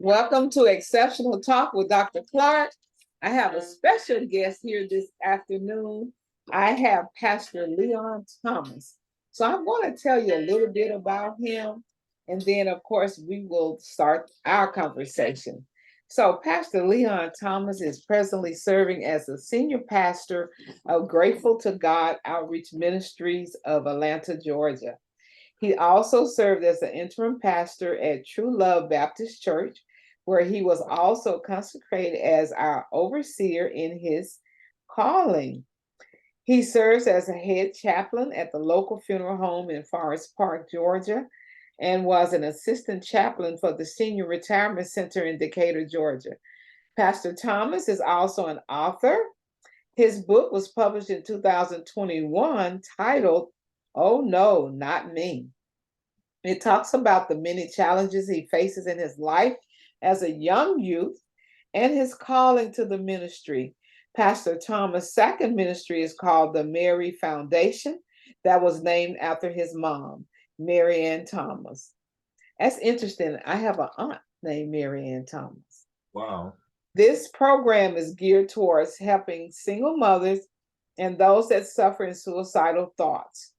Welcome to Exceptional Talk with Dr. Clark. I have a special guest here this afternoon. I have Pastor Leon Thomas. So I'm going to tell you a little bit about him, and then, of course, we will start our conversation. So, Pastor Leon Thomas is presently serving as a senior pastor of Grateful to God Outreach Ministries of Atlanta, Georgia. He also served as an interim pastor at True Love Baptist Church, where he was also consecrated as our overseer in his calling. He serves as a head chaplain at the local funeral home in Forest Park, Georgia, and was an assistant chaplain for the Senior Retirement Center in Decatur, Georgia. Pastor Thomas is also an author. His book was published in 2021 titled, Oh No, Not Me. It talks about the many challenges he faces in his life as a young youth and his calling to the ministry. Pastor Thomas' second ministry is called the Mary Foundation, that was named after his mom, Mary Ann Thomas. That's interesting. I have an aunt named Mary Ann Thomas. Wow. This program is geared towards helping single mothers and those that suffer in suicidal thoughts.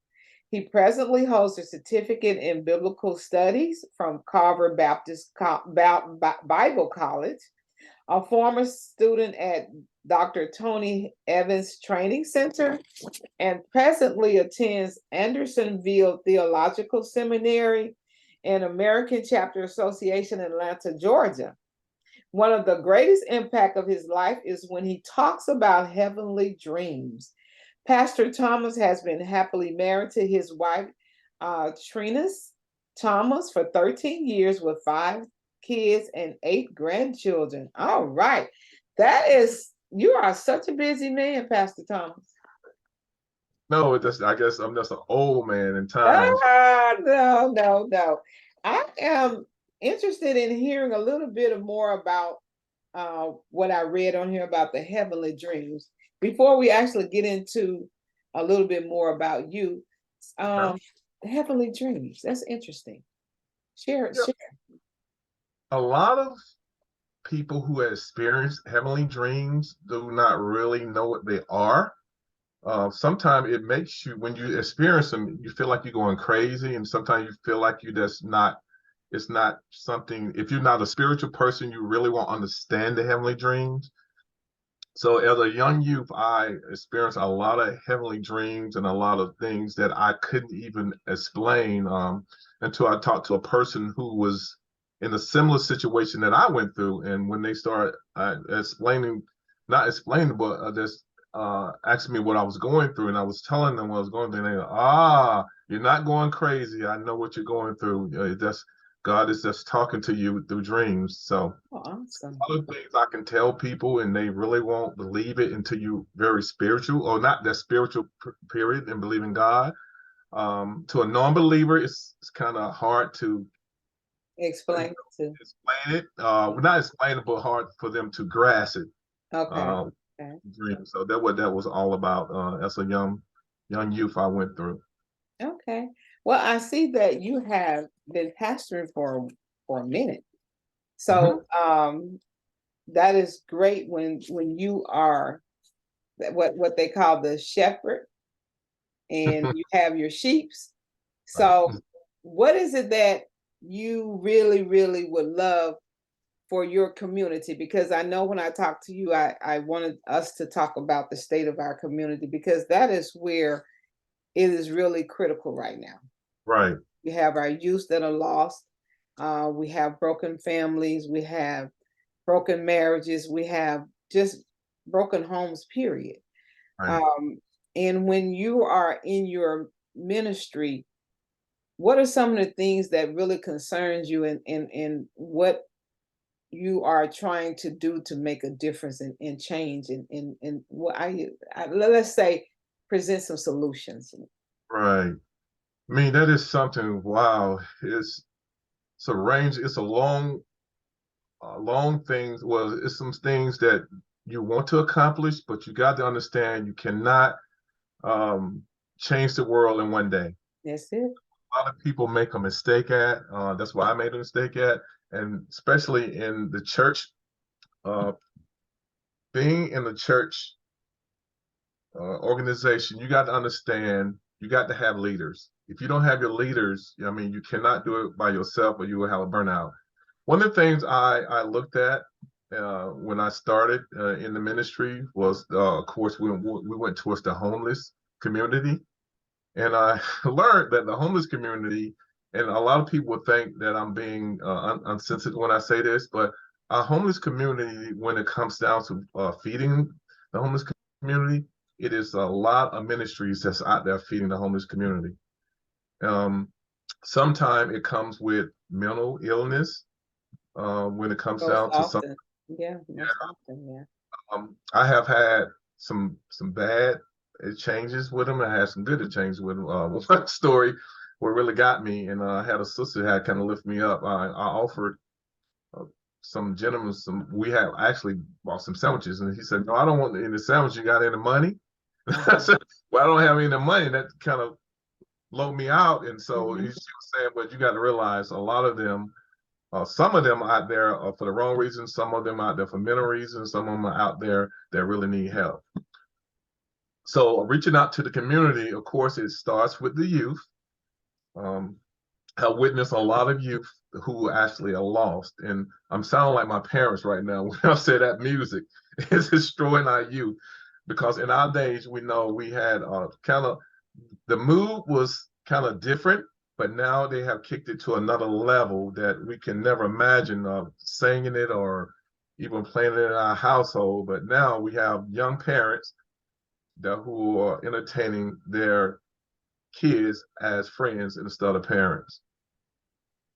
He presently holds a certificate in biblical studies from Carver Baptist Bible College, a former student at Dr. Tony Evans Training Center, and presently attends Andersonville Theological Seminary and American Chapter Association in Atlanta, Georgia. One of the greatest impact of his life is when he talks about heavenly dreams. Pastor Thomas has been happily married to his wife, Trinas Thomas, for 13 years with 5 kids and 8 grandchildren. All right. You are such a busy man, Pastor Thomas. No, I guess I'm just an old man in time. No. I am interested in hearing a little bit more about what I read on here about the heavenly dreams. Before we actually get into a little bit more about you, heavenly dreams. That's interesting. Share. A lot of people who experience heavenly dreams do not really know what they are. Sometimes it makes you, when you experience them, you feel like you're going crazy, and sometimes you feel like it's not something, if you're not a spiritual person, you really won't understand the heavenly dreams. So as a young youth, I experienced a lot of heavenly dreams and a lot of things that I couldn't even explain until I talked to a person who was in a similar situation that I went through. And when they started not explaining, but just asking me what I was going through, and I was telling them what I was going through, and they go, you're not going crazy. I know what you're going through. God is just talking to you through dreams. So awesome. Other things I can tell people, and they really won't believe it until you very spiritual, or not that spiritual period, and believe in God. To a non-believer, it's kind of hard to explain it. Not explain it, but hard for them to grasp it. Okay. Dream. So that what that was all about. As a young youth, I went through. Okay. Well, I see that you have been pastoring for a minute. So that is great when you are what they call the shepherd and you have your sheeps. So what is it that you really, really would love for your community? Because I know when I talked to you, I wanted us to talk about the state of our community, because that is where it is really critical right now. Right. We have our youth that are lost. We have broken families. We have broken marriages. We have just broken homes, period. Right. And when you are in your ministry, what are some of the things that really concerns you, and what you are trying to do to make a difference and change, and what let's say present some solutions. Right. I mean, that is something. Wow. It's a range. It's a long things. Well, it's some things that you want to accomplish, but you got to understand you cannot change the world in one day. That's it. a lot of people make a mistake at. That's why I made a mistake at, and especially in the church, uh, being in the church organization, you got to understand you got to have leaders. If you don't have your leaders, I mean, you cannot do it by yourself, or you will have a burnout. One of the things I looked at when I started in the ministry was, of course, we went towards the homeless community, and I learned that the homeless community, and a lot of people would think that I'm being unsensitive when I say this, but our homeless community, when it comes down to feeding the homeless community, it is a lot of ministries that's out there feeding the homeless community. Um, Sometimes it comes with mental illness when it comes Most down to some. often. Yeah, most often, yeah. I have had some bad changes with them. I had some good changes with them. One story what really got me, and I had a sister that kind of lift me up. I offered uh, some gentlemen some. We had actually bought some sandwiches, and he said, "No, I don't want any sandwich. You got any money?" I Uh-huh. said, "Well, I don't have any money." That kind of low me out, and so she Mhm. was saying, "But you got to realize a lot of them." Some of them out there are for the wrong reasons. Some of them out there for mental reasons. Some of them are out there that really need help. So reaching out to the community, of course, it starts with the youth. Um, I witnessed a lot of youth who actually are lost, and I'm sounding like my parents right now when I say that music is destroying our youth. Because in our days, we know we had kind of the mood was kind of different, but now they have kicked it to another level that we can never imagine singing it or even playing it in our household. But now we have young parents that who are entertaining their kids as friends instead of parents.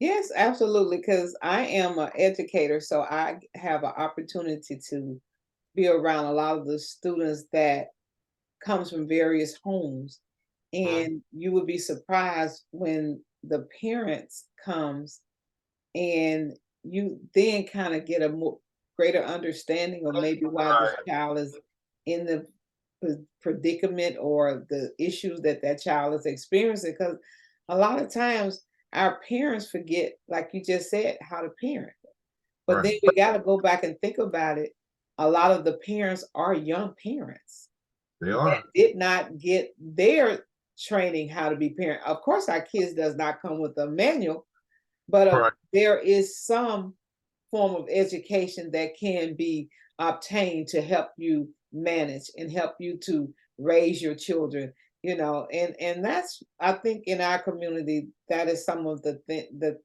Yes, absolutely. Because I am an educator, so I have an opportunity to be around a lot of the students that comes from various homes. Mm, And you would be surprised when the parents comes and you then kind of get a more greater understanding of maybe why this right, child is in the predicament or the issues that that child is experiencing, because a lot of times our parents forget, like you just said, how to parent. But then right. we got to go back and think about it. A lot of the parents are young parents They that are. did not get their training how to be parent. Of course, our kids does not come with a manual, but Right, there is some form of education that can be obtained to help you manage and help you to raise your children, and that's, I think, in our community, that is some of the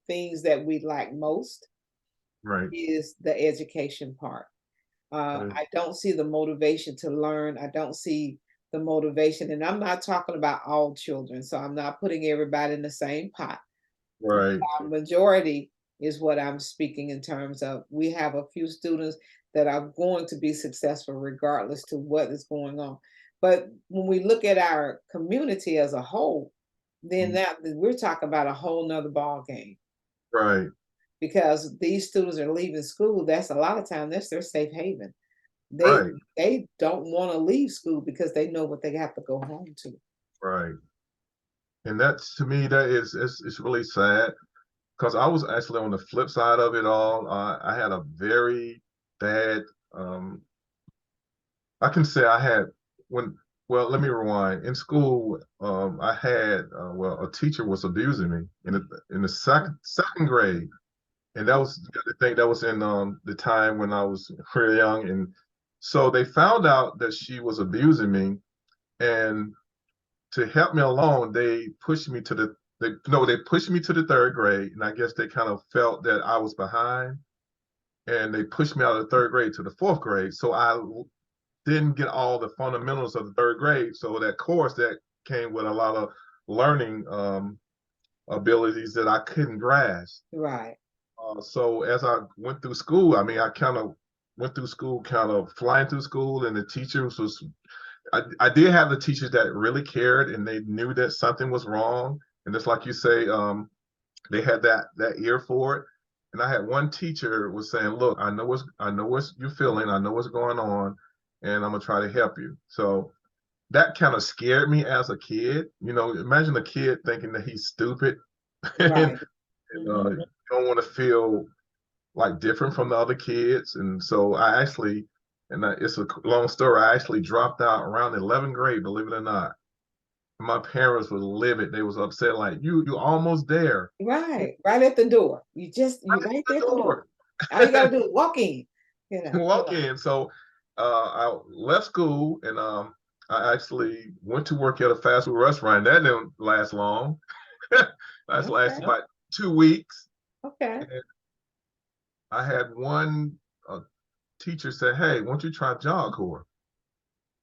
things that we like most, right. is the education part. Uh, I don't see the motivation to learn. I don't see the motivation, and I'm not talking about all children, so I'm not putting everybody in the same pot. right, Majority is what I'm speaking in terms of. We have a few students that are going to be successful regardless to what is going on. But when we look at our community as a whole, then mm, that we're talking about a whole nother ball game, right, because these students are leaving school. That's a lot of time. That's their safe haven. They right, they don't want to leave school because they know what they have to go home to. right. And that's to me that is it's really sad because I was actually on the flip side of it all. I had a very bad. Um, I can say I had when. Well, let me rewind. In school, I had well, a teacher was abusing me in the second grade, and that was the thing that was in the time when I was very young, and so they found out that she was abusing me, and to help me along, they pushed me to the they no, they pushed me to the third grade, and I guess they kind of felt that I was behind, and they pushed me out of the third grade to the fourth grade. So I didn't get all the fundamentals of the third grade. So that course that came with a lot of learning abilities that I couldn't grasp. Right. So as I went through school, I mean, I kind of went through school, kind of flying through school, and the teachers was I did have the teachers that really cared and they knew that something was wrong. And just like you say, they had that ear for it. And I had one teacher was saying, "Look, I know what you're feeling. I know what's going on, and I'm gonna try to help you." So that kind of scared me as a kid. You know, imagine a kid thinking that he's stupid and, Right. you don't want to feel like different from the other kids. And so I actually, it's a long story. I actually dropped out around 11th grade, believe it or not. My parents were livid. They was upset, like you almost there. Right. Right at the door. You right The there at the door. door. All you gotta do is walk in, you know. Walk in. So I left school and I actually went to work at a fast food restaurant. That didn't last long. That's lasted Okay. about 2 weeks. Okay. And I had one teacher say, "Hey, why don't you try Job Corps?"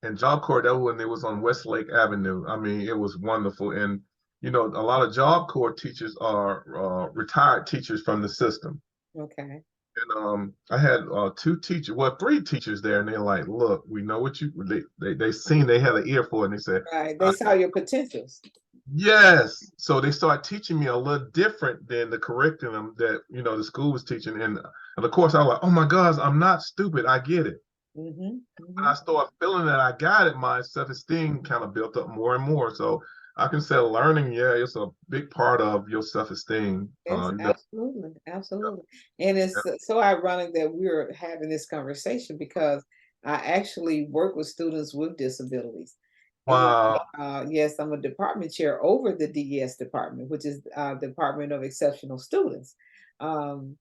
And Job Corps, that when it was on Westlake Avenue. I mean, it was wonderful. And you know, a lot of Job Corps teachers are retired teachers from the system. Okay. And I had two teachers, well, three teachers there, and they're like, "Look, we know what you." They seen, they had an ear for it, and they said, Right. They saw your potentials. "Yes." So they start teaching me a little different than the curriculum that the school was teaching, and of course I was like, "Oh my gosh, I'm not stupid. I get it." Mm-hmm. When Mm-hmm. I started feeling that I got it, my self-esteem kind of built up more and more. So I can say learning, yeah, it's a big part of your self-esteem. Yes, absolutely, absolutely. And it's so ironic that we're having this conversation because I actually work with students with disabilities. And Wow. yes, I'm a department chair over the DES department, which is Department of Exceptional Students. Um,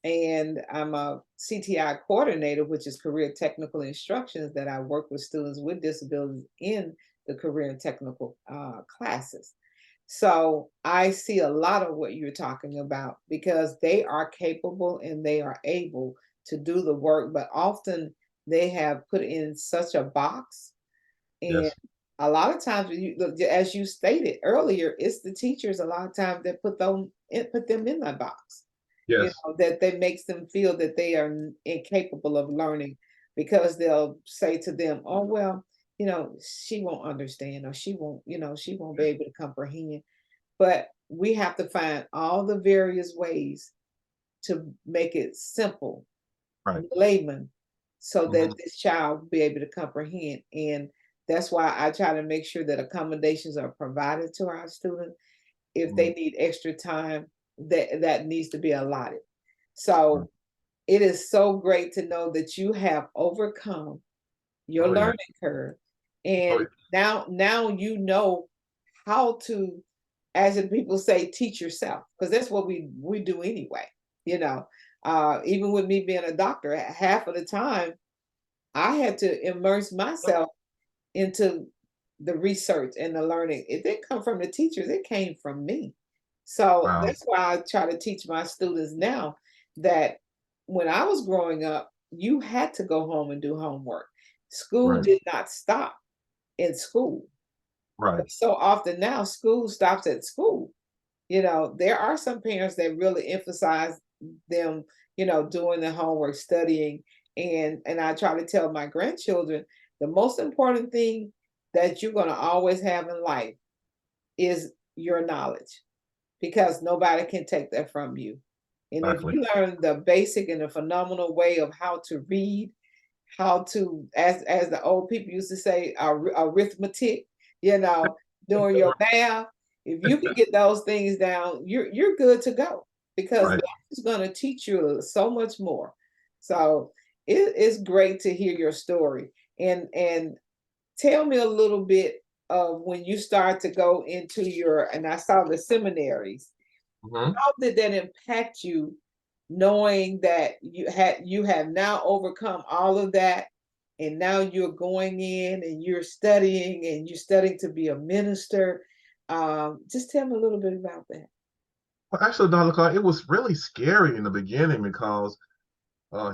and I'm a CTI coordinator, which is Career Technical Instructions, that I work with students with disabilities in the career and technical classes. So I see a lot of what you're talking about because they are capable and they are able to do the work, but often they have put in such a box. And Yes. a lot of times, as you stated earlier, it's the teachers a lot of times that put them in that box. Yes. That makes them feel that they are incapable of learning because they'll say to them, "Oh well, she won't understand, or she won't be able to comprehend." But we have to find all the various ways to make it simple, Right. layman, so that Hmm. this child will be able to comprehend. And that's why I try to make sure that accommodations are provided to our students. If Hmm. they need extra time, that needs to be allotted. So it is so great to know that you have overcome your Oh yeah. learning curve. Oh yeah. And now you know how to, as the people say, teach yourself, because that's what we do anyway. You know, even with me being a doctor, half of the time I had to immerse myself into the research and the learning. It didn't come from the teachers, it came from me. So Wow. that's why I try to teach my students now that when I was growing up, you had to go home and do homework. School Right. did not stop in school. Right. But so often now, school stops at school. There are some parents that really emphasize them, doing the homework, studying, and I try to tell my grandchildren the most important thing that you're going to always have in life is your knowledge, because nobody can take that from you. And if Exactly. you learn the basic and the phenomenal way of how to read, how to, as the old people used to say, arithmetic, you know, doing your math. If you can get those things down, you're good to go, because Right. life is going to teach you so much more. So it's great to hear your story, and tell me a little bit of when you start to go into and I saw the seminaries. Hmm. How did that impact you, knowing that you have now overcome all of that, and now you're going in and you're studying to be a minister? Just tell me a little bit about that. Well, actually, Dr. Clark, it was really scary in the beginning because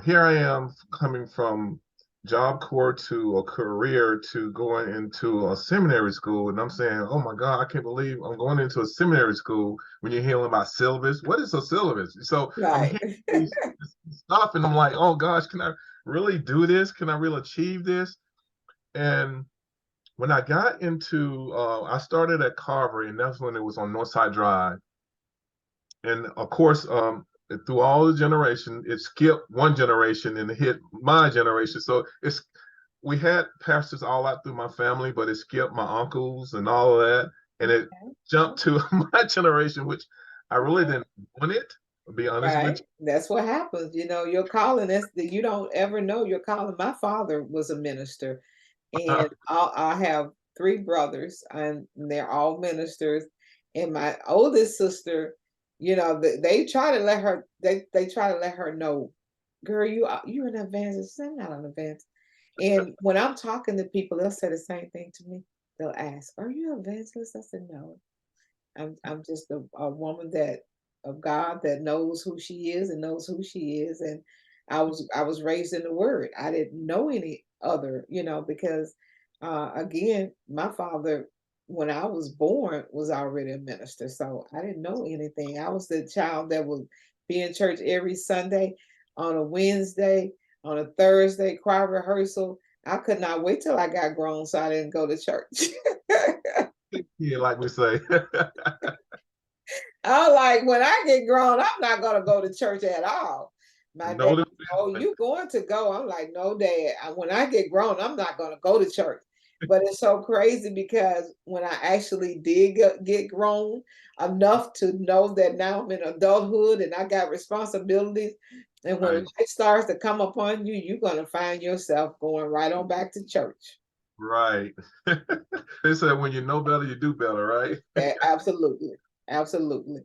here I am coming from Job Corps to a career to going into a seminary school, and I'm saying, "Oh my God, I can't believe I'm going into a seminary school." When you're hearing about syllabus, what is a syllabus? So I'm Right. hearing these stuff, and I'm like, "Oh gosh, can I really do this? Can I really achieve this?" And when I got into, I started at Carver, and that's when it was on Northside Drive, and of course, through all the generation, it skipped one generation and it hit my generation. So it's we had pastors all out through my family, but it skipped my uncles and all of that, and it Okay. jumped to my generation, which I really didn't want it. To be honest with Right. That's what happens. Your calling, that's the, you don't ever know your calling. My father was a minister, you. and I have three brothers, and they're all ministers. And my oldest sister, they try to let her, they try to let her know, girl, you're an evangelist. I'm not an evangelist. And when I'm talking to people, they'll say the same thing to me. They'll ask, "Are you an evangelist?" I said, "No. I'm just a woman that of God that knows who she is and knows who she is." And I was raised in the word. I didn't know any other, because again, my father, when I was born, was already a minister. So I didn't know anything. I was the child that would be in church every Sunday, on a Wednesday, on a Thursday, choir rehearsal. I could not wait till I got grown so I didn't go to church. Yeah, like we say. I'm like, when I get grown, I'm not gonna go to church at all. My dad, Know the oh, feeling. you going to go? I'm like, no, Dad. When I get grown, I'm not gonna go to church. But it's so crazy because when I actually did get grown enough to know that now I'm in adulthood and I got responsibilities, and when Right, life starts to come upon you, you're gonna find yourself going right on back to church. right. They said when you know better, you do better, right? Absolutely, absolutely.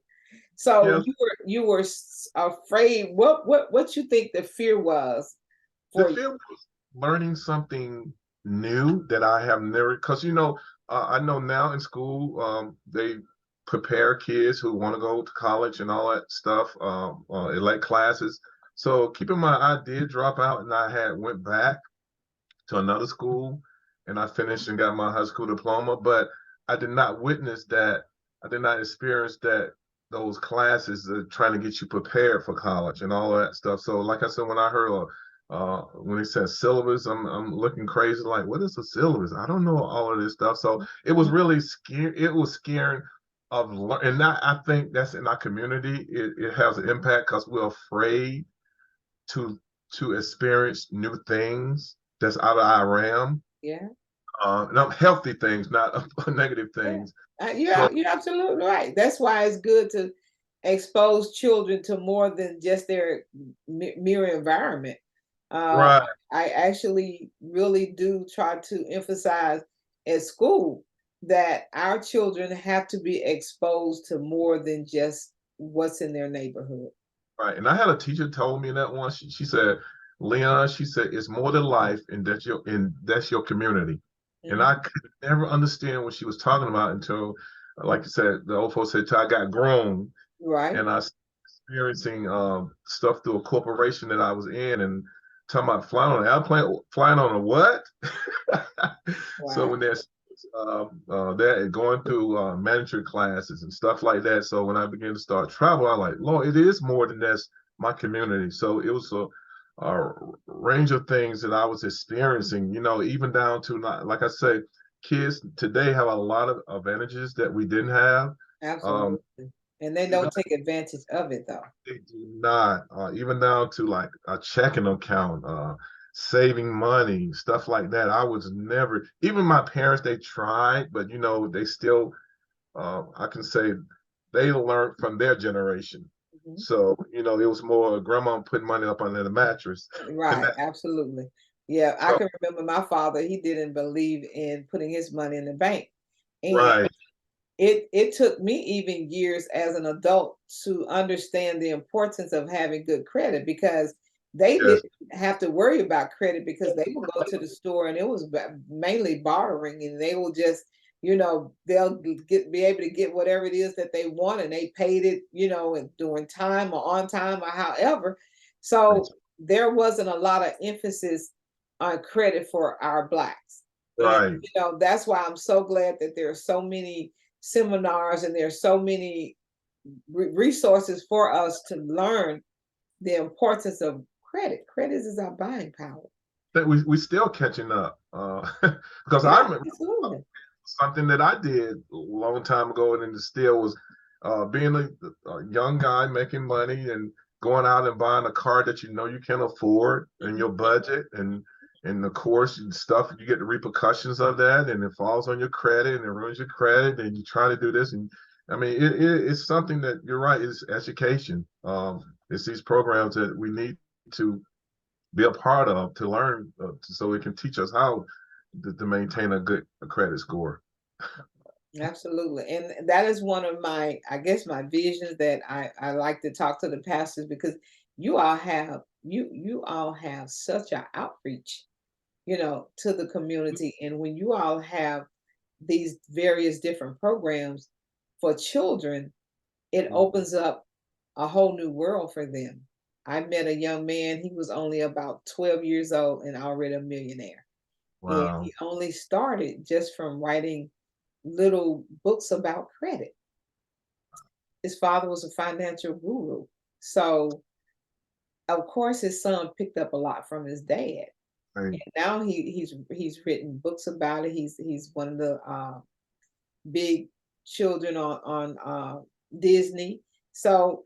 So Yes. you were afraid. What you think the fear was The for you? fear was learning something new that I have never, because I know now in school, they prepare kids who want to go to college and all that stuff, elect classes. So keep in mind, I did drop out and I had went back to another school and I finished and got my high school diploma, but I did not witness that. I did not experience that those classes that trying to get you prepared for college and all of that stuff. So like I said, when I heard when it says syllabus, I'm looking crazy like, what is a syllabus? I don't know all of this stuff. So it was really scary. It was scaring and that, I think that's in our community. It has an impact because we're afraid to to experience new things that's out of our realm. Yeah, Not healthy things, not negative yeah. things. So You're absolutely right. That's why it's good to expose children to more than just their mere environment. Uh, right, I actually really do try to emphasize at school that our children have to be exposed to more than just what's in their neighborhood. right. And I had a teacher told me that once. She said, Leon, she said, it's more than life, and that's your community. And I Mhm. could never understand what she was talking about until, like you said, the old folks said, till I got grown Right. and I experiencing stuff through a corporation that I was in and talking about flying on an airplane, flying on a what? So Wow. when there's that going through manager classes and stuff like that. So when I began to start travel, I like, Lord, it is more than just my community. So it was a range of things that I was experiencing, even down to like I say, kids today have a lot of advantages that we didn't have. Um, Absolutely. And they even don't take advantage of it though. they do not, even down to like a checking account, saving money, stuff like that. I was never, even my parents, they tried, but they still, I can say they learned from their generation. Mhm. So, it was more grandma putting money up under the mattress. And Right, that, absolutely. Yeah, I so, can remember my father, he didn't believe in putting his money in the bank. And right, it took me even years as an adult to understand the importance of having good credit because they yes, didn't have to worry about credit because they would go to the store and it was mainly bartering and they will just they'll be able to get whatever it is that they want and they paid it during time or on time or however. right, So there wasn't a lot of emphasis on credit for our blacks. And right. that's why I'm so glad that there are so many seminars and there's so many resources for us to learn the importance of credit. Credit is our buying power. That we still catching up, because I Yeah, remember absolutely. something that I did a long time ago and it still was being a young guy making money and going out and buying a car that you can afford in your budget and And of course, stuff, you get the repercussions of that, and it falls on your credit and it ruins your credit, and you try to do this. And I mean, it's something that you're right, it's education. It's these programs that we need to be a part of to learn, so it can teach us how to maintain a good credit score. Absolutely. And that is one of my, I guess, my visions that I like to talk to the pastors, because you all have such an outreach, to the community. And when you all have these various different programs for children, it opens up a whole new world for them. I met a young man, he was only about 12 years old and already a millionaire. And Wow. he only started just from writing little books about credit. His father was a financial guru. So, of course, his son picked up a lot from his dad. Right. And now he's written books about it. He's one of the big children on Disney. So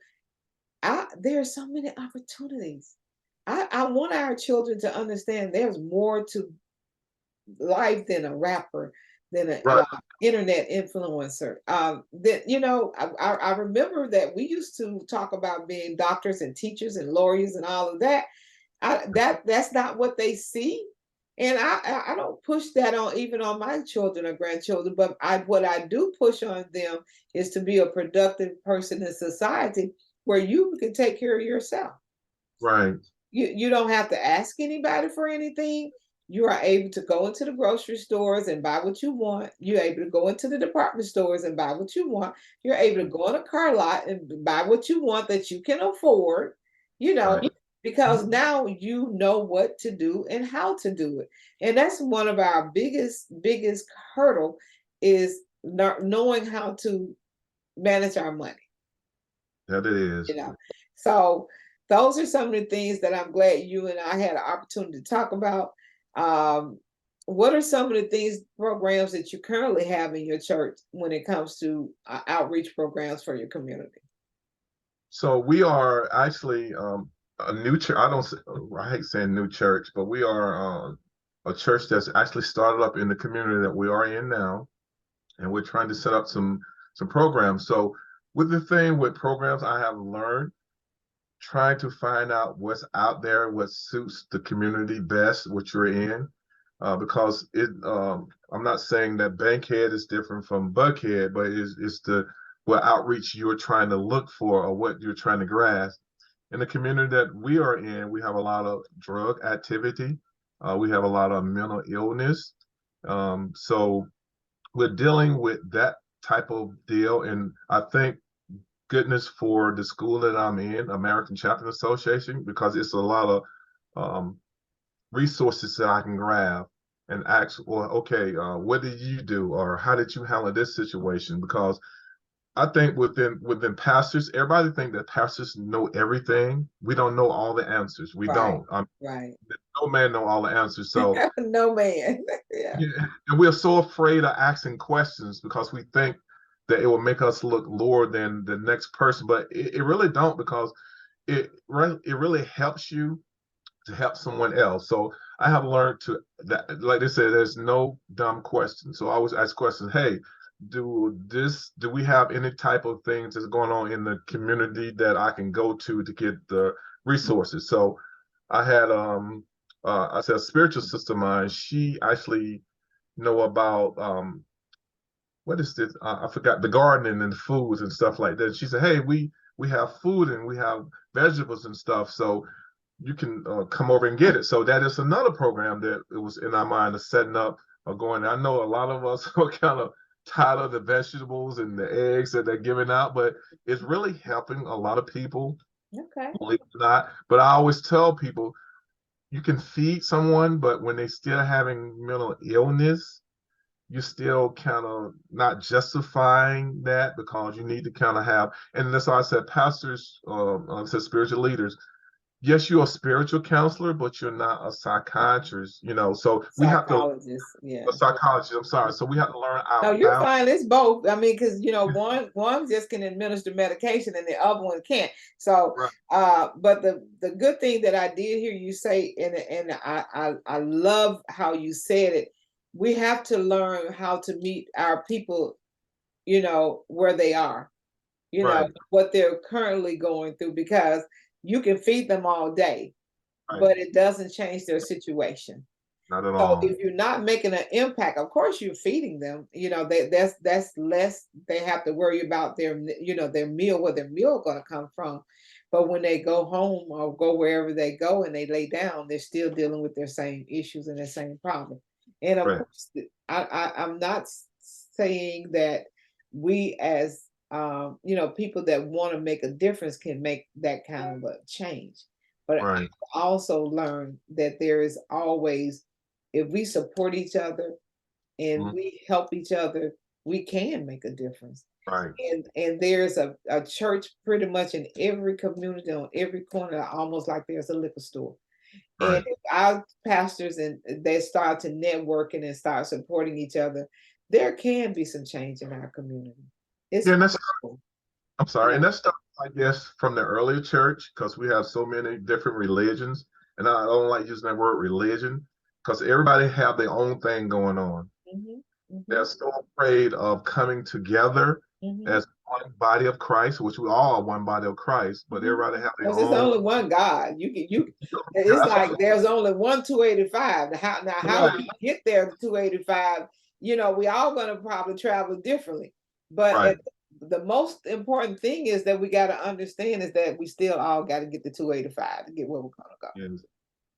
there are so many opportunities. I want our children to understand there's more to life than a rapper, than an Right. internet influencer. That I remember that we used to talk about being doctors and teachers and lawyers and all of that. That's not what they see, and I don't push that on even on my children or grandchildren. But what I do push on them is to be a productive person in society where you can take care of yourself. Right. You don't have to ask anybody for anything. You are able to go into the grocery stores and buy what you want. You're able to go into the department stores and buy what you want. You're able to go in a car lot and buy what you want that you can afford, you know, Right. because now you know what to do and how to do it. And that's one of our biggest hurdle is not knowing how to manage our money. That it you is. know. So those are some of the things that I'm glad you and I had an opportunity to talk about. Um, what are some of the things, programs that you currently have in your church when it comes to outreach programs for your community? So we are actually a new church. I hate saying new church, but we are a church that's actually started up in the community that we are in now, and we're trying to set up some programs. So with the thing with programs, I have learned trying to find out what's out there, what suits the community best, what you're in, because I'm not saying that Bankhead is different from Buckhead, but it's the what outreach you're trying to look for or what you're trying to grasp. In the community that we are in, we have a lot of drug activity. We have a lot of mental illness. So we're dealing with that type of deal. And I think goodness for the school that I'm in, American Chaplain Association, because it's a lot of um, resources that I can grab and ask, well, okay, what did you do, or how did you handle this situation? Because I think within pastors, everybody think that pastors know everything. We don't know all the answers. We Right, don't. right. No man know all the answers. So No man. Yeah. yeah, and we're so afraid of asking questions because we think that it will make us look lower than the next person, but it really don't, because it really helps you to help someone else. So I have learned to that, like they said, there's no dumb questions. So I always ask questions. Hey, do we have any type of things that's going on in the community that I can go to get the resources? So I had I said a spiritual sister of mine. She actually know about what is this? I forgot, the gardening and the foods and stuff like that. She said, "Hey, we have food and we have vegetables and stuff, so you can come over and get it." So that is another program that it was in our mind of setting up or going. I know a lot of us are kind of tired of the vegetables and the eggs that they're giving out, but it's really helping a lot of people, Okay. believe it or not. But I always tell people you can feed someone, but when they still having mental illness, you're still kind of not justifying that, because you need to kind of have, and that's why I said pastors, I said spiritual leaders, yes, you're a spiritual counselor, but you're not a psychiatrist, you know. So we have to Psychologist, yeah. a psychologist, I'm sorry. So we have to learn No, our you're balance. fine. It's both. I mean, because one just can administer medication and the other one can't. So, Right, but the good thing that I did hear you say, and I love how you said it. We have to learn how to meet our people, where they are, right, what they're currently going through, because you can feed them all day, right. but it doesn't change their situation. Not at So all. if you're not making an impact, of course you're feeding them. That's less they have to worry about their meal, where their meal going to come from. But when they go home or go wherever they go and they lay down, they're still dealing with their same issues and their same problem. And of Right, course, I'm not saying that we as people that want to make a difference can make that kind of a change. But right, I also learned that there is always, if we support each other and mhm, we help each other, we can make a difference. right, And there's a church pretty much in every community, on every corner, almost like there's a liquor store. And right. if our pastors and they start to networking and start supporting each other, there can be some change in our community. It's Yeah, and that's possible. I'm sorry, Yeah. and that stuff, I guess, from the earlier church, because we have so many different religions, and I don't like using that word religion, because everybody have their own thing going on. Mhm, They're mhm, so afraid of coming together mhm, as one body of Christ, which we all are one body of Christ, but mhm. everybody have their Because it's own. only one God. Yeah, It's that's like there's only one 285. How right, we get there to 285, we all gonna probably travel differently. But right. the most important thing is that we gotta understand is that we still all gotta get the 285 to get where we're gonna go.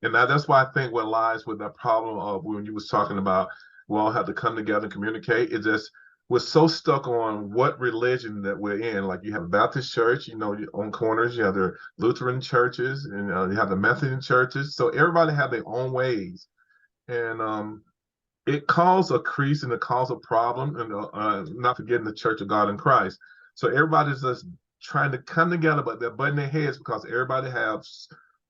And that's why I think what lies with that problem of when you was talking about we all have to come together and communicate. It's just we're so stuck on what religion that we're in. Like you have a Baptist church, on corners, you have the Lutheran churches, and you have the Methodist churches. So everybody have their own ways, and it caused a crease and it caused a problem. And not forgetting the Church of God in Christ. So everybody's just trying to come together, but they're butting their heads because everybody has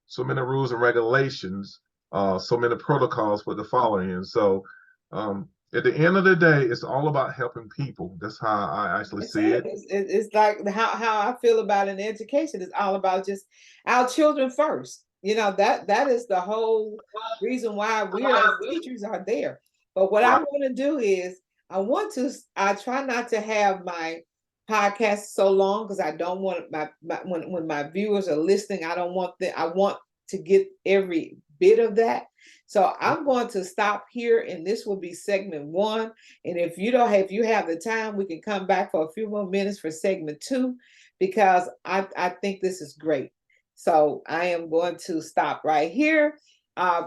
so many rules and regulations, so many protocols for the following. And so at the end of the day, it's all about helping people. That's how I actually That's see it. it. It's like how I feel about in education. It's all about just our children first. That is the whole reason why we as teachers are there. But what I Right. want to do is I try not to have my podcast so long because I don't want when my viewers are listening, I want to get every bit of that. So I'm going to stop here, and this will be segment one. And if you have the time, we can come back for a few more minutes for segment two, because I think this is great. So I am going to stop right here.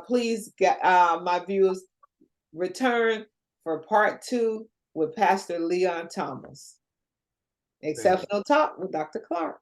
Please get my viewers return for part two with Pastor Leon Thomas. Thank you. Exceptional Talk with Dr. Clark.